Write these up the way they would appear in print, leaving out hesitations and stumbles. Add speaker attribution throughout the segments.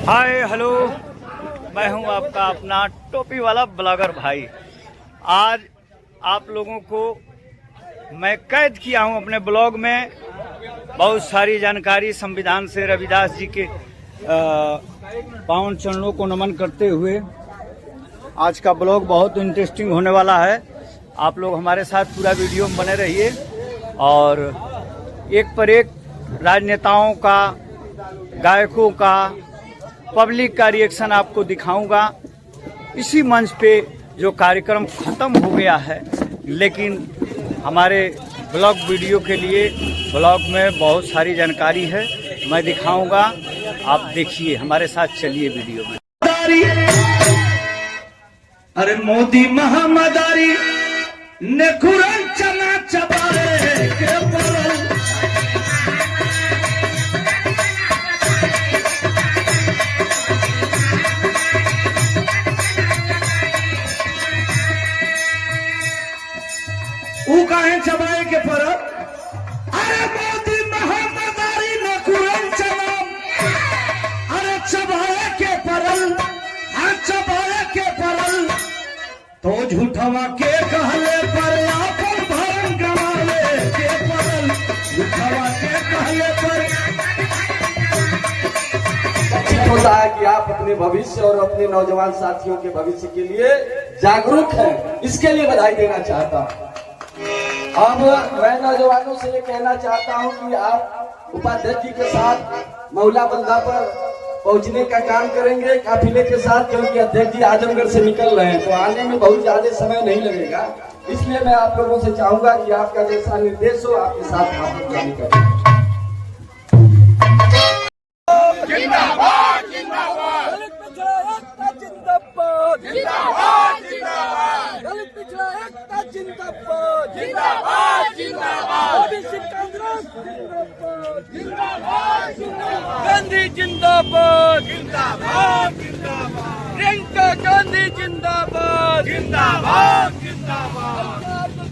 Speaker 1: Hi hello, मैं हूं आपका अपना टोपी वाला ब्लॉगर भाई। आज आप लोगों को मैं कैद किया हूं अपने ब्लॉग में बहुत सारी जानकारी संविधान से रविदास जी के पावन चरणों को नमन करते हुए। आज का ब्लॉग बहुत इंटरेस्टिंग होने वाला है। आप लोग हमारे साथ पूरा वीडियो में बने रहिए और एक पर एक राजनेताओं का, गायकों का, पब्लिक का रिएक्शन आपको दिखाऊंगा। इसी मंच पे जो कार्यक्रम खत्म हो गया है, लेकिन हमारे ब्लॉग वीडियो के लिए ब्लॉग में बहुत सारी जानकारी है, मैं दिखाऊंगा। आप देखिए, हमारे साथ चलिए वीडियो में। अरे मोदी महामदारी ने खुरन चना चबारे के परल काहे चबाए के परल। अरे मोदी महामदारी ने खुरन चना, अरे चबाए के परल, चबाए के परल। तो झूठवा के कहले पर आपन भरन गवाले के परल, झूठवा के कहले पर।
Speaker 2: होता है कि आप अपने भविष्य और अपने नौजवान साथियों के भविष्य के लिए जागरूक हैं, इसके लिए बधाई देना चाहता हूँ। अब मैं नौजवानों से ये कहना चाहता हूँ कि आप उपाध्यक्ष जी के साथ मौला बंधा पर पहुंचने का काम करेंगे काफिले के साथ, क्योंकि अध्यक्ष जी आजमगढ़ से निकल रहे हैं तो आने में बहुत ज्यादा समय नहीं लगेगा। इसलिए मैं आप लोगों से चाहूंगा कि आपका जैसा निर्देश हो आपके साथ आप जारी करें।
Speaker 3: जिंदाबाद जिंदाबाद, दलित पिछड़ा एकता जिंदाबाद, जिंदाबाद जिंदाबाद, दलित पिछड़ा एकता जिंदाबाद, जिंदाबाद जिंदाबाद, ओबीसी कांग्रेस जिंदाबाद, जिंदाबाद जिंदाबाद, गांधी जिंदाबाद, जिंदाबाद जिंदाबाद, प्रियंका गांधी जिंदाबाद, जिंदाबाद जिंदाबाद,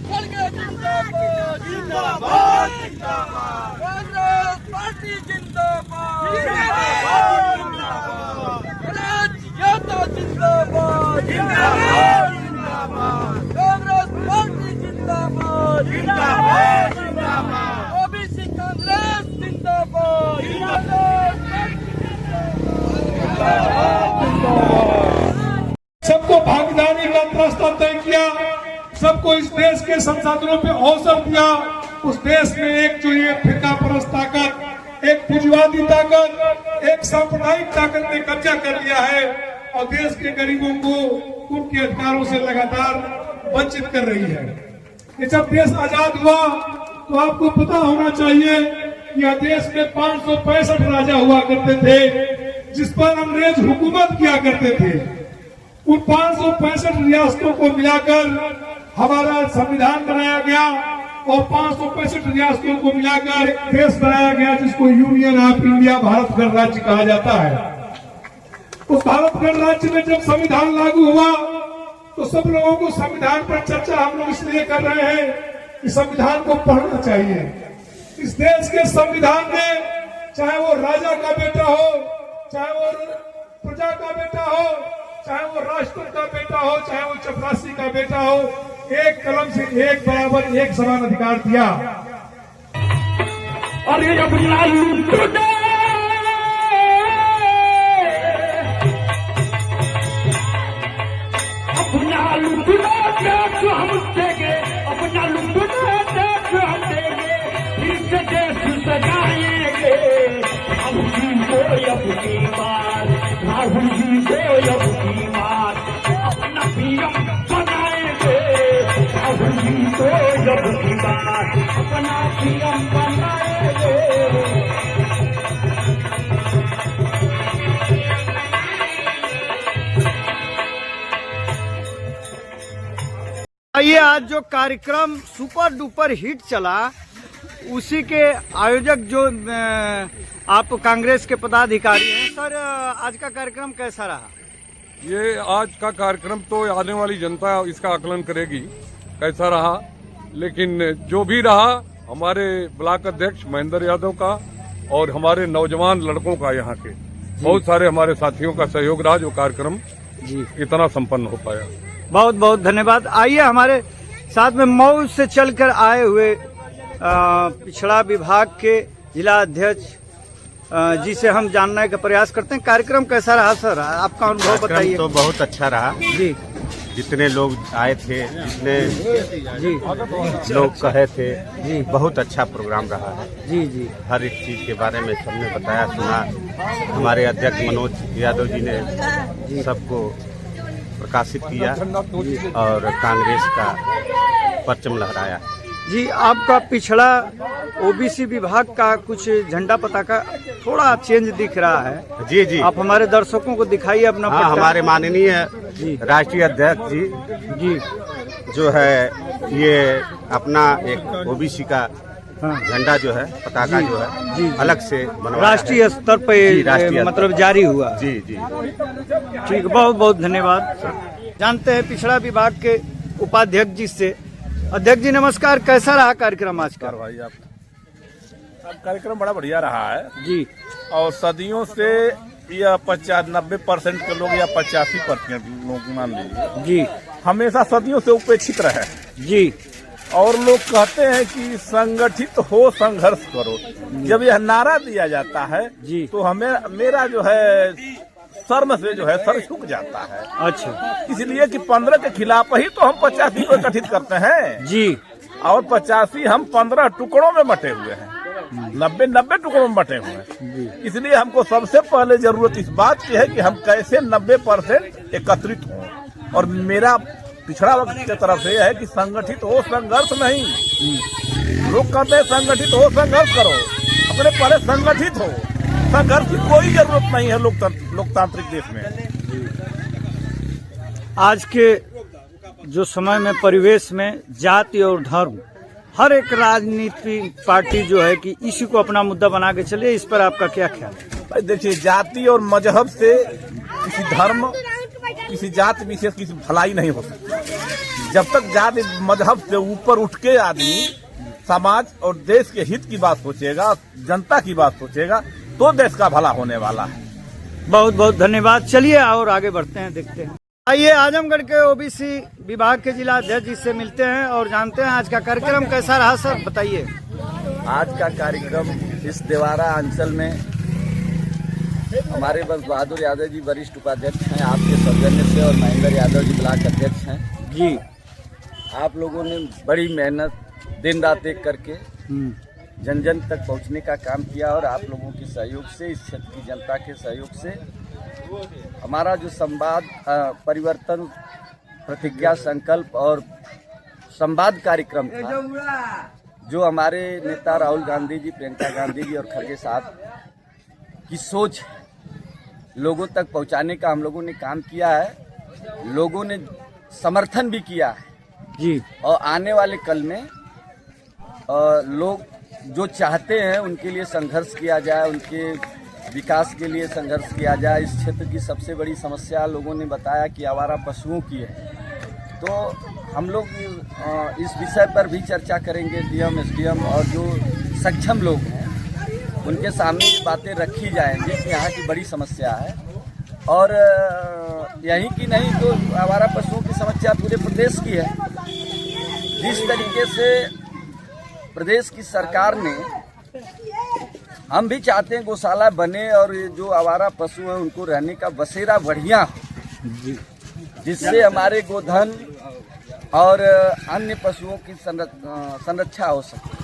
Speaker 3: खड़गे जिंदाबाद, जिंदाबाद जिंदाबाद, कांग्रेस पार्टी जिंदाबाद, जिंदाबाद जिंदाबाद, यादव जिंदाबाद, जिंदाबाद जिंदाबाद, कांग्रेस पार्टी जिंदाबाद, जिंदाबाद जिंदाबाद, ओबीसी कांग्रेस जिंदाबाद, जिंदाबाद जिंदाबाद।
Speaker 4: सबको भागीदारी का रास्ता तय किया, सबको इस देश के संसाधनों पे अवसर दिया। उस देश में एक जो ये फिरका परस्त ताकत, एक पूंजीवादी ताकत, एक सांप्रदायिक ताकत ने कब्जा कर लिया है और देश के गरीबों को उनके अधिकारों से लगातार वंचित कर रही है। ये जब देश आजाद हुआ तो आपको पता होना चाहिए कि यह देश में 565 राजा हुआ करते थे जिस पर अंग्रेज हुकूमत किया करते थे। उन 565 रियासतों को मिलाकर हमारा संविधान बनाया गया और 565 रियासतों को मिलाकर एक देश बनाया गया जिसको यूनियन ऑफ इंडिया, भारत गणराज्य कहा जाता है। उस भारत गणराज्य में जब संविधान लागू हुआ तो सब लोगों को संविधान पर चर्चा हम लोग इसलिए कर रहे हैं कि संविधान को पढ़ना चाहिए। इस देश के संविधान में चाहे वो राजा का बेटा हो, चाहे वो प्रजा का बेटा हो, चाहे वो राष्ट्र का बेटा हो, चाहे वो चपरासी का बेटा हो, एक कलम से एक बराबर एक समान अधिकार दिया।
Speaker 3: और ये अपना लूट अपना लुटना देश हम देंगे, अपना लुटना देश हम देंगे, फिर से देश सजाएंगे। राहुल जी को अब की बार, राहुल जी को अब की बार, अपना पीएम बनाएंगे। राहुल जी को अब की बार, अपना पीएम बनाएंगे।
Speaker 1: ये आज जो कार्यक्रम सुपर डुपर हिट चला, उसी के आयोजक जो आप कांग्रेस के पदाधिकारी हैं सर, आज का कार्यक्रम कैसा रहा?
Speaker 5: ये आज का कार्यक्रम तो आने वाली जनता इसका आकलन करेगी कैसा रहा, लेकिन जो भी रहा हमारे ब्लॉक अध्यक्ष महेंद्र यादव का और हमारे नौजवान लड़कों का यहाँ के बहुत सारे हमारे साथियों का सहयोग रहा जो कार्यक्रम
Speaker 1: जी
Speaker 5: इतना संपन्न हो पाया।
Speaker 1: बहुत बहुत धन्यवाद। आइए हमारे साथ में मऊ से चलकर आए हुए पिछड़ा विभाग के जिला अध्यक्ष जी से हम जानने का प्रयास करते हैं। कार्यक्रम कैसा रहा सर, आपका अनुभव बताइए।
Speaker 6: तो बहुत अच्छा रहा
Speaker 1: जी
Speaker 6: जितने लोग आए थे, जितने
Speaker 1: जी
Speaker 6: लोग कहे थे,
Speaker 1: जी
Speaker 6: बहुत अच्छा प्रोग्राम रहा है।
Speaker 1: जी जी
Speaker 6: हर एक चीज के बारे में सबने बताया सुना। हमारे अध्यक्ष मनोज यादव जी ने सबको प्रकाशित किया और कांग्रेस का परचम लहराया।
Speaker 1: जी। आपका पिछड़ा ओबीसी विभाग का कुछ झंडा पताका थोड़ा चेंज दिख रहा है।
Speaker 6: जी जी,
Speaker 1: आप हमारे दर्शकों को दिखाइए अपना
Speaker 6: हाँ,
Speaker 1: पट्टा।
Speaker 6: हमारे माननीय
Speaker 1: जी
Speaker 6: राष्ट्रीय अध्यक्ष जी
Speaker 1: जी
Speaker 6: जो है ये अपना एक ओबीसी का
Speaker 1: हाँ
Speaker 6: झंडा जो है, पताका जो है
Speaker 1: जी।
Speaker 6: अलग से बनवाया
Speaker 1: राष्ट्रीय
Speaker 6: है।
Speaker 1: स्तर पे
Speaker 6: जी, राष्ट्रीय स्तर
Speaker 1: मतलब जारी हुआ।
Speaker 6: जी जी,
Speaker 1: ठीक, बहुत बहुत धन्यवाद। जानते हैं पिछड़ा विभाग के उपाध्यक्ष जी से। अध्यक्ष जी नमस्कार, कैसा रहा कार्यक्रम आज का?
Speaker 7: भाई आप कार्यक्रम बड़ा बढ़िया रहा है
Speaker 1: जी
Speaker 7: और सदियों से या 90% के लोग या 85% लोग मान लीजिए
Speaker 1: जी
Speaker 7: हमेशा सदियों से उपेक्षित रहे
Speaker 1: जी
Speaker 7: और लोग कहते हैं कि संगठित हो संघर्ष करो। जब यह नारा दिया जाता है
Speaker 1: जी।
Speaker 7: तो हमें मेरा जो है शर्म से जो है सर झुक जाता है।
Speaker 1: अच्छा
Speaker 7: इसलिए कि 15 के खिलाफ ही तो हम 85 को गठित करते हैं
Speaker 1: जी
Speaker 7: और 85 हम 15 टुकड़ों में बटे हुए हैं, 90 टुकड़ों में बटे हुए हैं। इसलिए हमको सबसे पहले जरूरत इस बात की है कि हम कैसे 90% एकत्रित हों। और मेरा पिछड़ा वर्ग की तरफ से यह है कि संगठित हो संघर्ष नहीं। लोग कहते हैं संगठित हो संघर्ष करो, अपने पहले संगठित हो। संघर्ष की कोई जरूरत नहीं है लोकतांत्रिक देश में।
Speaker 1: आज के जो समय में परिवेश में जाति और धर्म हर एक राजनीतिक पार्टी जो है कि इसी को अपना मुद्दा बना के चले, इस पर आपका क्या ख्याल है?
Speaker 7: भाई देखिए, जाति और मजहब से किसी धर्म किसी जाति विशेष की भलाई नहीं हो सकती। जब तक जाति मजहब से ऊपर उठ के आदमी समाज और देश के हित की बात सोचेगा, जनता की बात सोचेगा, तो देश का भला होने वाला है।
Speaker 1: बहुत बहुत धन्यवाद। चलिए और आगे बढ़ते हैं, देखते हैं। आइए आजमगढ़ के ओबीसी विभाग के जिला अध्यक्ष जी से मिलते हैं और जानते हैं आज का कार्यक्रम कैसा रहा। सर बताइए।
Speaker 2: आज का कार्यक्रम इस देवारा अंचल में हमारे बस बहादुर यादव जी वरिष्ठ उपाध्यक्ष हैं, आपके सौजन्य से, और महेंद्र यादव जी ब्लॉक अध्यक्ष हैं
Speaker 1: जी।
Speaker 2: आप लोगों ने बड़ी मेहनत दिन रात एक करके जन जन तक पहुंचने का काम किया और आप लोगों के सहयोग से, इस क्षेत्र की जनता के सहयोग से हमारा जो संवाद परिवर्तन प्रतिज्ञा संकल्प और संवाद कार्यक्रम था, जो हमारे नेता राहुल गांधी जी, प्रियंका गांधी जी और खड़गे साहब की सोच लोगों तक पहुंचाने का हम लोगों ने काम किया है। लोगों ने समर्थन भी किया है
Speaker 1: जी।
Speaker 2: और आने वाले कल में लोग जो चाहते हैं उनके लिए संघर्ष किया जाए, उनके विकास के लिए संघर्ष किया जाए। इस क्षेत्र की सबसे बड़ी समस्या लोगों ने बताया कि आवारा पशुओं की है, तो हम लोग इस विषय पर भी चर्चा करेंगे। डीएम, एसडीएम और जो सक्षम लोग हैं उनके सामने ये बातें रखी जाएंगी कि यहाँ की बड़ी समस्या है। और यहीं की नहीं तो आवारा पशुओं की समस्या पूरे प्रदेश की है। जिस तरीके से प्रदेश की सरकार ने, हम भी चाहते हैं गौशाला बने और ये जो आवारा पशु हैं उनको रहने का बसेरा बढ़िया हो, जिससे हमारे गोधन और अन्य पशुओं की संरक्षा हो सके।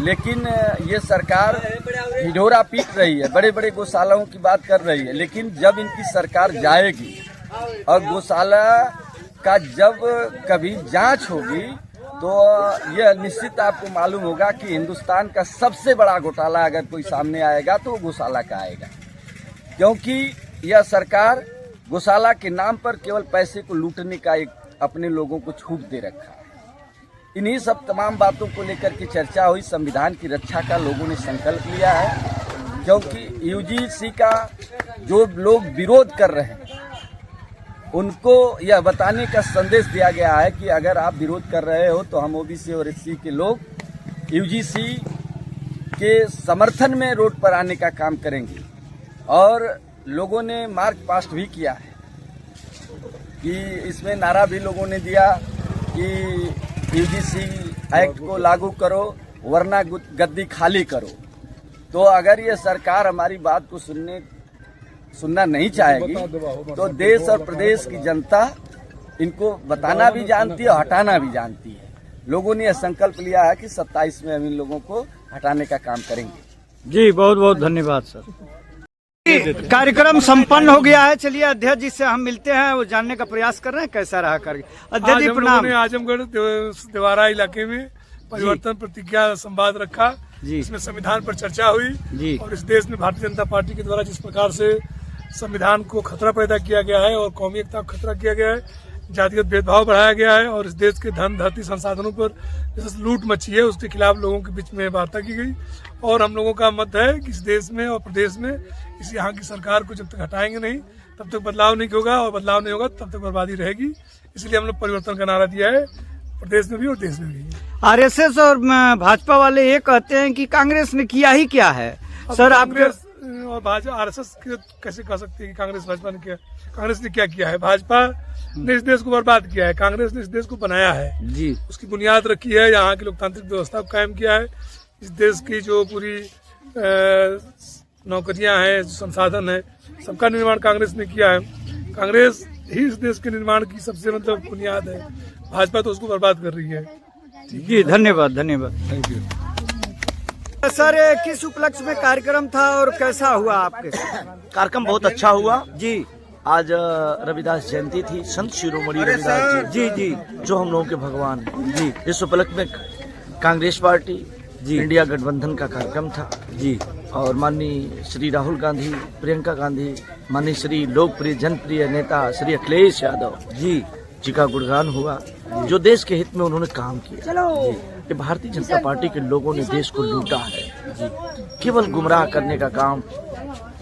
Speaker 2: लेकिन ये सरकार ढिढोरा पीट रही है, बड़े बड़े गौशालाओं की बात कर रही है। लेकिन जब इनकी सरकार जाएगी और गौशाला का जब कभी जांच होगी तो यह निश्चित आपको मालूम होगा कि हिंदुस्तान का सबसे बड़ा घोटाला अगर कोई सामने आएगा तो वो गौशाला का आएगा। क्योंकि यह सरकार गौशाला के नाम पर केवल पैसे को लूटने का एक अपने लोगों को छूट दे रखा है। इन्हीं सब तमाम बातों को लेकर के चर्चा हुई। संविधान की रक्षा का लोगों ने संकल्प लिया है, क्योंकि यूजीसी का जो लोग विरोध कर रहे हैं उनको यह बताने का संदेश दिया गया है कि अगर आप विरोध कर रहे हो तो हम ओबीसी और एससी के लोग यूजीसी के समर्थन में रोड पर आने का काम करेंगे। और लोगों ने मार्च पास्ट भी किया है कि इसमें नारा भी लोगों ने दिया कि यूजीसी एक्ट को लागू करो वरना गद्दी खाली करो। तो अगर ये सरकार हमारी बात को सुनना नहीं चाहेगी तो देश और प्रदेश की जनता इनको बताना भी जानती है और हटाना भी जानती है। लोगों ने यह संकल्प लिया है कि 27 में हम इन लोगों को हटाने का काम करेंगे।
Speaker 1: जी बहुत बहुत धन्यवाद सर। कार्यक्रम संपन्न हो गया है। चलिए अध्यक्ष जी से हम मिलते हैं, वो जानने का प्रयास कर रहे हैं कैसा रहा कार्यक्रम। अध्यक्ष जी प्रणाम।
Speaker 4: आजमगढ़ देवारा इलाके में परिवर्तन प्रतिज्ञा संवाद रखा
Speaker 1: जी।
Speaker 4: इसमें संविधान पर चर्चा हुई
Speaker 1: जी।
Speaker 4: और इस देश में भारतीय जनता पार्टी के द्वारा जिस प्रकार से संविधान को खतरा पैदा किया गया है और कौमी एकता को खतरा किया गया है, जातिगत भेदभाव बढ़ाया गया है और इस देश के धन धरती संसाधनों पर जैसे लूट मची है उसके खिलाफ लोगों के बीच में वार्ता की गई। और हम लोगों का मत है कि इस देश में और प्रदेश में इस यहाँ की सरकार को जब तक हटाएंगे नहीं तब तक बदलाव नहीं होगा और बदलाव नहीं होगा तब तक बर्बादी रहेगी। इसलिए हम लोग परिवर्तन का नारा दिया है प्रदेश में भी और देश में भी।
Speaker 1: आरएसएस और भाजपा वाले ये कहते हैं कि कांग्रेस ने किया ही क्या है। सर
Speaker 4: कांग्रेस और भाजपा आरएसएस कैसे कह सकती है कि कांग्रेस भाजपा ने किया? कांग्रेस ने क्या किया है? भाजपा ने इस देश को बर्बाद किया है, कांग्रेस ने इस देश को बनाया है
Speaker 1: जी।
Speaker 4: उसकी बुनियाद रखी है, यहाँ की लोकतांत्रिक व्यवस्था को कायम किया है। इस देश की जो पूरी नौकरियां हैं, संसाधन है, सबका निर्माण कांग्रेस ने किया है। कांग्रेस ही इस देश के निर्माण की सबसे बुनियाद है। भाजपा तो उसको बर्बाद कर रही है।
Speaker 1: जी धन्यवाद धन्यवाद। Thank you sir. किस उपलक्ष्य में कार्यक्रम था और कैसा हुआ आपके?
Speaker 8: कार्यक्रम बहुत अच्छा हुआ
Speaker 1: जी।
Speaker 8: आज रविदास जयंती थी, संत शिरोमणि रविदास
Speaker 1: जी जी
Speaker 8: जो हम लोगों के भगवान हैं। जी इस उपलक्ष्य में कांग्रेस पार्टी
Speaker 1: जी
Speaker 8: इंडिया गठबंधन का कार्यक्रम था
Speaker 1: जी।
Speaker 8: और माननीय श्री राहुल गांधी, प्रियंका गांधी, माननीय श्री लोकप्रिय जनप्रिय नेता श्री अखिलेश यादव जी का गुणगान हुआ जो देश के हित में उन्होंने काम किया। ये भारतीय जनता पार्टी के लोगों ने देश को लूटा है। केवल गुमराह करने का काम,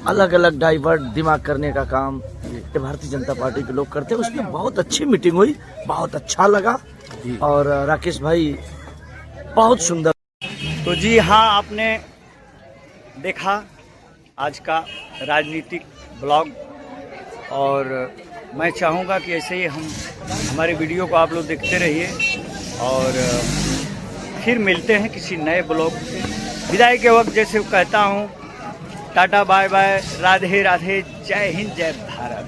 Speaker 8: अलग अलग डाइवर्ट दिमाग करने का काम ये भारतीय जनता पार्टी के लोग करते हैं। उसमें बहुत अच्छी मीटिंग हुई, बहुत अच्छा लगा और राकेश भाई बहुत सुंदर।
Speaker 1: तो जी हाँ, आपने देखा आज का राजनीतिक ब्लॉग और मैं चाहूँगा कि ऐसे ही हमारे वीडियो को आप लोग देखते रहिए और फिर मिलते हैं किसी नए ब्लॉग से। विदाई के वक्त जैसे कहता हूँ tata bye bye, Radhe Radhe, जय हिंद जय भारत।